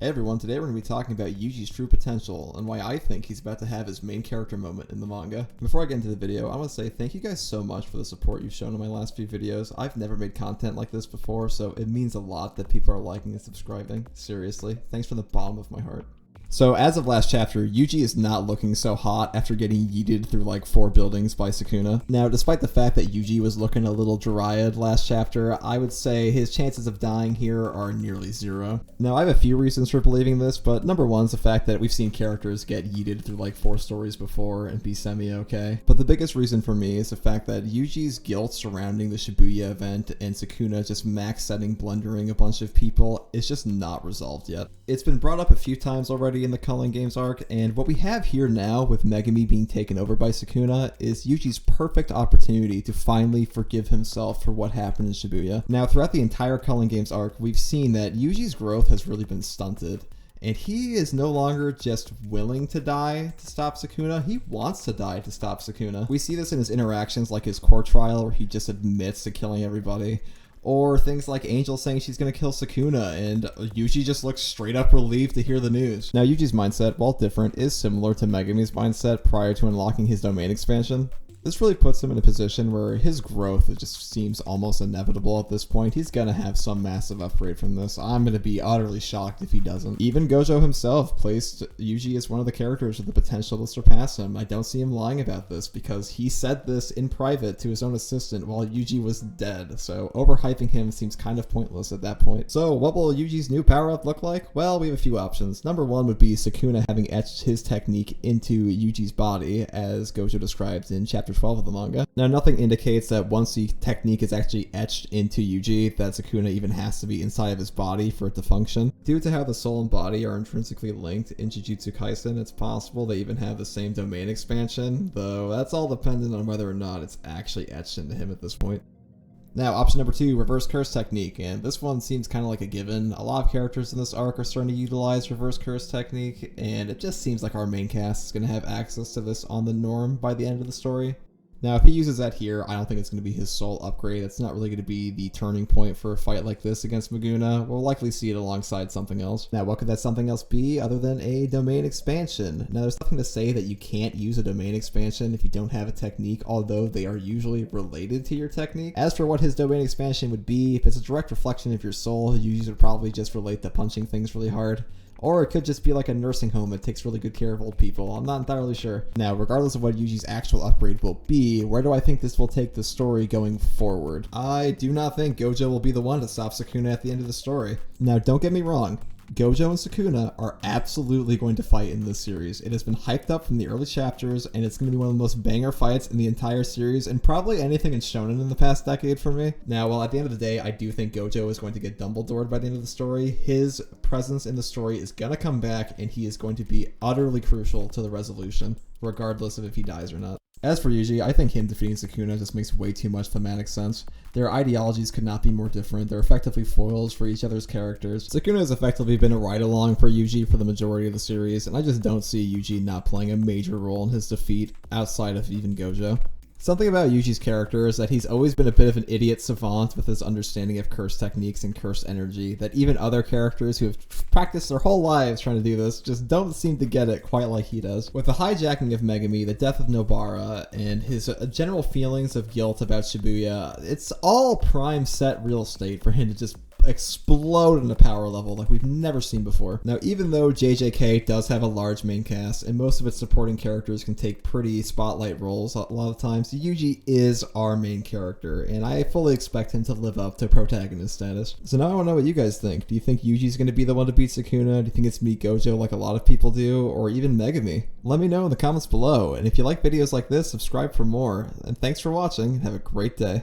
Hey everyone, today we're going to be talking about Yuji's true potential and why I think he's about to have his main character moment in the manga. Before I get into the video, I want to say thank you guys so much for the support you've shown in my last few videos. I've never made content like this before, so it means a lot that people are liking and subscribing. Seriously, thanks from the bottom of my heart. So as of last chapter, Yuji is not looking so hot after getting yeeted through like 4 buildings by Sukuna. Now, despite the fact that Yuji was looking a little dryad last chapter, I would say his chances of dying here are nearly 0. Now, I have a few reasons for believing this, but number one is the fact that we've seen characters get yeeted through like 4 stories before and be semi-okay. But the biggest reason for me is the fact that Yuji's guilt surrounding the Shibuya event and Sukuna just max setting blundering a bunch of people is just not resolved yet. It's been brought up a few times already in the Culling Games arc, and what we have here now with Megumi being taken over by Sukuna is Yuji's perfect opportunity to finally forgive himself for what happened in Shibuya. Now, throughout the entire Culling Games arc, we've seen that Yuji's growth has really been stunted, and he is no longer just willing to die to stop Sukuna, he wants to die to stop Sukuna. We see this in his interactions like his court trial where he just admits to killing everybody. Or things like Angel saying she's going to kill Sukuna, and Yuji just looks straight up relieved to hear the news. Now, Yuji's mindset, while different, is similar to Megumi's mindset prior to unlocking his domain expansion. This really puts him in a position where his growth just seems almost inevitable at this point. He's gonna have some massive upgrade from this. I'm gonna be utterly shocked if he doesn't. Even Gojo himself placed Yuji as one of the characters with the potential to surpass him. I don't see him lying about this because he said this in private to his own assistant while Yuji was dead, so overhyping him seems kind of pointless at that point. So what will Yuji's new power-up look like? Well, we have a few options. Number one would be Sukuna having etched his technique into Yuji's body, as Gojo describes in Chapter 12 of the manga. Now, nothing indicates that once the technique is actually etched into Yuji, that Sukuna even has to be inside of his body for it to function. Due to how the soul and body are intrinsically linked in Jujutsu Kaisen, it's possible they even have the same domain expansion, though that's all dependent on whether or not it's actually etched into him at this point. Now, option number 2, reverse curse technique, and this one seems kind of like a given. A lot of characters in this arc are starting to utilize reverse curse technique, and it just seems like our main cast is going to have access to this on the norm by the end of the story. Now, if he uses that here, I don't think it's going to be his sole upgrade. It's not really going to be the turning point for a fight like this against Megumi. We'll likely see it alongside something else. Now, what could that something else be other than a domain expansion? Now, there's nothing to say that you can't use a domain expansion if you don't have a technique, although they are usually related to your technique. As for what his domain expansion would be, if it's a direct reflection of your soul, Yuji would probably just relate to punching things really hard. Or it could just be like a nursing home that takes really good care of old people. I'm not entirely sure. Now, regardless of what Yuji's actual upgrade will be, where do I think this will take the story going forward? I do not think Gojo will be the one to stop Sukuna at the end of the story. Now, don't get me wrong. Gojo and Sukuna are absolutely going to fight in this series. It has been hyped up from the early chapters, and it's going to be one of the most banger fights in the entire series, and probably anything in Shonen in the past decade for me. Now, while at the end of the day, I do think Gojo is going to get Dumbledored by the end of the story, his presence in the story is going to come back, and he is going to be utterly crucial to the resolution, regardless of if he dies or not. As for Yuji, I think him defeating Sukuna just makes way too much thematic sense. Their ideologies could not be more different. They're effectively foils for each other's characters. Sukuna has effectively been a ride-along for Yuji for the majority of the series, and I just don't see Yuji not playing a major role in his defeat outside of even Gojo. Something about Yuji's character is that he's always been a bit of an idiot savant with his understanding of curse techniques and curse energy, that even other characters who have practiced their whole lives trying to do this just don't seem to get it quite like he does. With the hijacking of Megumi, the death of Nobara, and his general feelings of guilt about Shibuya, it's all prime set real estate for him to just explode in a power level like we've never seen before. Now, even though JJK does have a large main cast and most of its supporting characters can take pretty spotlight roles a lot of times, Yuji is our main character, and I fully expect him to live up to protagonist status. So now I want to know what you guys think. Do you think Yuji's going to be the one to beat Sukuna? Do you think it's me, Gojo, like a lot of people do, or even Megumi? Let me know in the comments below, and if you like videos like this, subscribe for more. And thanks for watching, and have a great day.